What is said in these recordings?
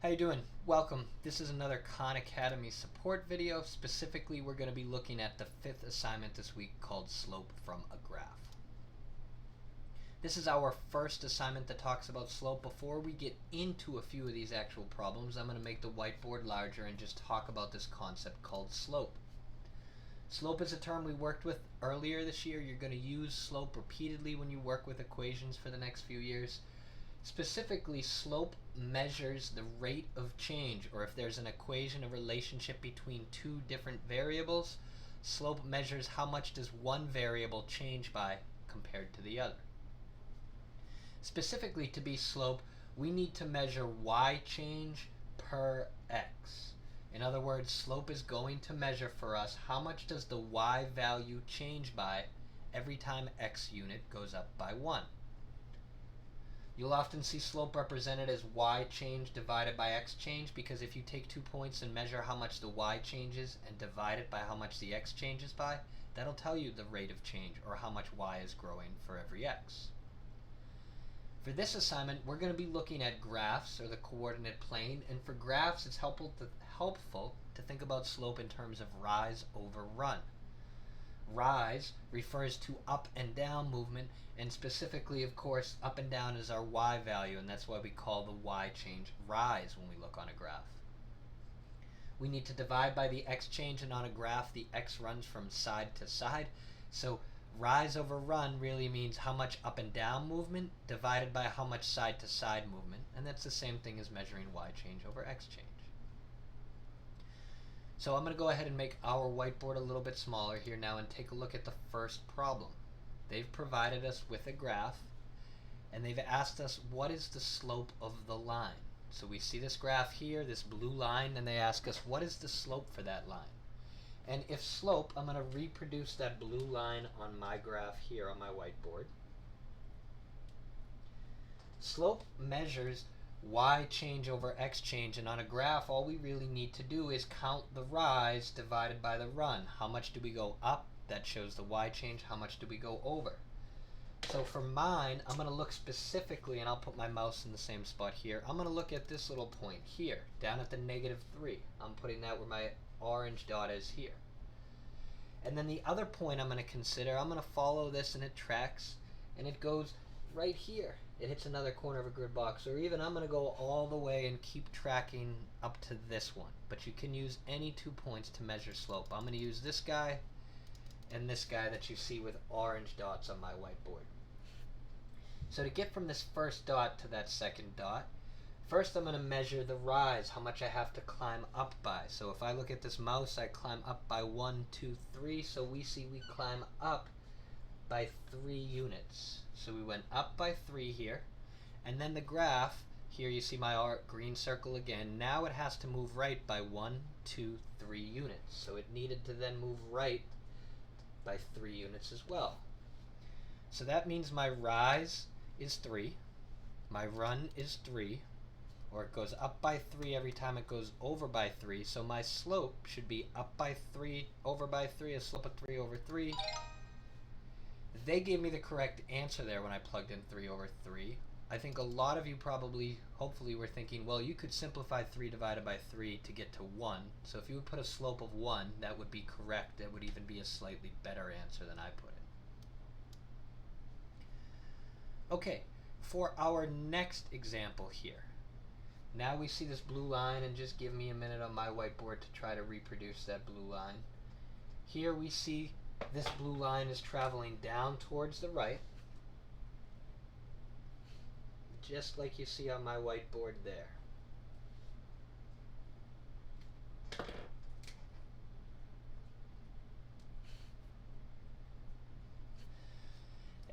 How you doing? Welcome. This is another Khan Academy support video. Specifically, we're going to be looking at the 5th assignment this week called Slope from a Graph. This is our first assignment that talks about slope. Before we get into a few of these actual problems, I'm going to make the whiteboard larger and just talk about this concept called slope. Slope is a term we worked with earlier this year. You're going to use slope repeatedly when you work with equations for the next few years. Specifically, slope measures the rate of change, or if there's an equation, a relationship between two different variables, slope measures how much does one variable change by compared to the other. Specifically, to be slope, we need to measure y change per x. In other words, slope is going to measure for us how much does the y value change by every time x unit goes up by 1. You'll often see slope represented as y change divided by x change, because if you take 2 points and measure how much the y changes and divide it by how much the x changes by, that'll tell you the rate of change, or how much y is growing for every x. For this assignment, we're going to be looking at graphs, or the coordinate plane, and for graphs it's helpful to think about slope in terms of rise over run. Rise refers to up and down movement, and specifically, of course, up and down is our y value, and that's why we call the y change rise when we look on a graph. We need to divide by the x change, and on a graph the x runs from side to side, so rise over run really means how much up and down movement divided by how much side to side movement, and that's the same thing as measuring y change over x change. So I'm going to go ahead and make our whiteboard a little bit smaller here now and take a look at the first problem. They've provided us with a graph, and they've asked us what is the slope of the line. So we see this graph here, this blue line, and they ask us what is the slope for that line. And if slope, I'm going to reproduce that blue line on my graph here on my whiteboard. Slope measures y change over x change, and on a graph all we really need to do is count the rise divided by the run. How much do we go up? That shows the y change. How much do we go over? So for mine, I'm going to look specifically, and I'll put my mouse in the same spot here. I'm going to look at this little point here, down at the -3. I'm putting that where my orange dot is here. And then the other point I'm going to consider, I'm going to follow this and it tracks, and it goes right here. It hits another corner of a grid box, or even I'm going to go all the way and keep tracking up to this one. But you can use any 2 points to measure slope. I'm going to use this guy and this guy that you see with orange dots on my whiteboard. So to get from this first dot to that second dot, first I'm going to measure the rise, how much I have to climb up by. So if I look at this mouse, I climb up by 1, 2, 3. So we see we climb up by 3 units. So we went up by 3 here. And then the graph, here you see my green circle again. Now it has to move right by 1, 2, 3 units. So it needed to then move right by 3 units as well. So that means my rise is 3. My run is 3. Or it goes up by 3 every time it goes over by 3. So my slope should be up by 3, over by 3, a slope of 3 over 3. They gave me the correct answer there when I plugged in 3 over 3. I think a lot of you probably, hopefully, were thinking, well, you could simplify 3 divided by 3 to get to 1. So if you would put a slope of 1, that would be correct. That would even be a slightly better answer than I put it. Okay, for our next example here. Now we see this blue line, and just give me a minute on my whiteboard to try to reproduce that blue line. Here we see this blue line is traveling down towards the right, just like you see on my whiteboard there.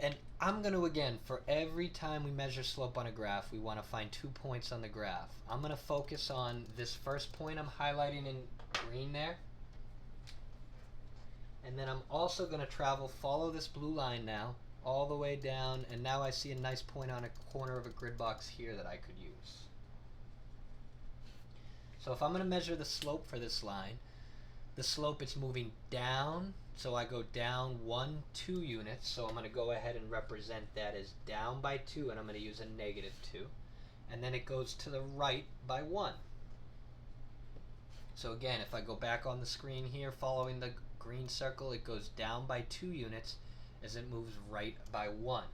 And I'm going to, again, for every time we measure slope on a graph, we want to find 2 points on the graph. I'm going to focus on this first point I'm highlighting in green there. And then I'm also going to follow this blue line now, all the way down, and now I see a nice point on a corner of a grid box here that I could use. So if I'm going to measure the slope for this line, the slope is moving down, so I go down 1, 2 units, so I'm going to go ahead and represent that as down by 2, and I'm going to use a -2. and then it goes to the right by 1. So again, if I go back on the screen here following the green circle, it goes down by 2 units as it moves right by 1.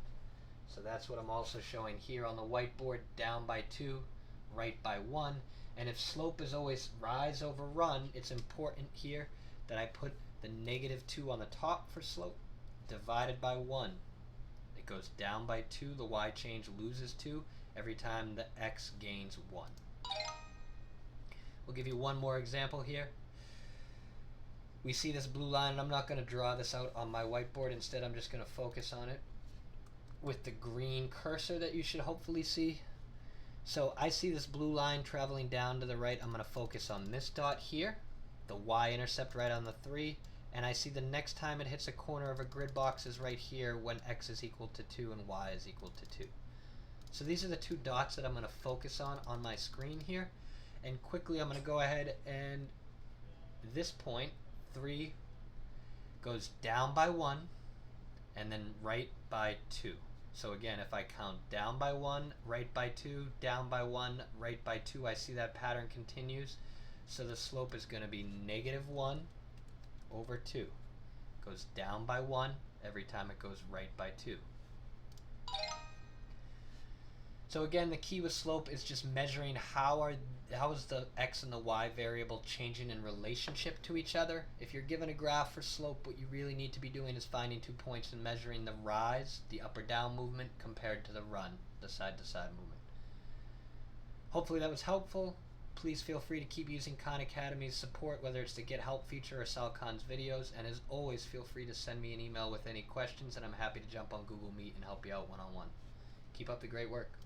So that's what I'm also showing here on the whiteboard, down by 2, right by 1. And if slope is always rise over run, it's important here that I put the -2 on the top for slope, divided by 1. It goes down by 2, the y change loses 2 every time the x gains 1. We'll give you one more example here. We see this blue line, and I'm not going to draw this out on my whiteboard. Instead, I'm just going to focus on it with the green cursor that you should hopefully see. So I see this blue line traveling down to the right. I'm going to focus on this dot here, the y-intercept right on the 3, and I see the next time it hits a corner of a grid box is right here when x is equal to 2 and y is equal to 2. So these are the 2 dots that I'm going to focus on my screen here. And quickly I'm going to go ahead and this point, 3, goes down by 1 and then right by 2. So again, if I count down by 1, right by 2, down by 1, right by 2, I see that pattern continues. So the slope is going to be -1 over 2. It goes down by 1 every time it goes right by 2. So again, the key with slope is just measuring how is the x and the y variable changing in relationship to each other. If you're given a graph for slope, what you really need to be doing is finding 2 points and measuring the rise, the up or down movement, compared to the run, the side to side movement. Hopefully that was helpful. Please feel free to keep using Khan Academy's support, whether it's the Get Help feature or Sal Khan's videos, and as always, feel free to send me an email with any questions, and I'm happy to jump on Google Meet and help you out one-on-one. Keep up the great work.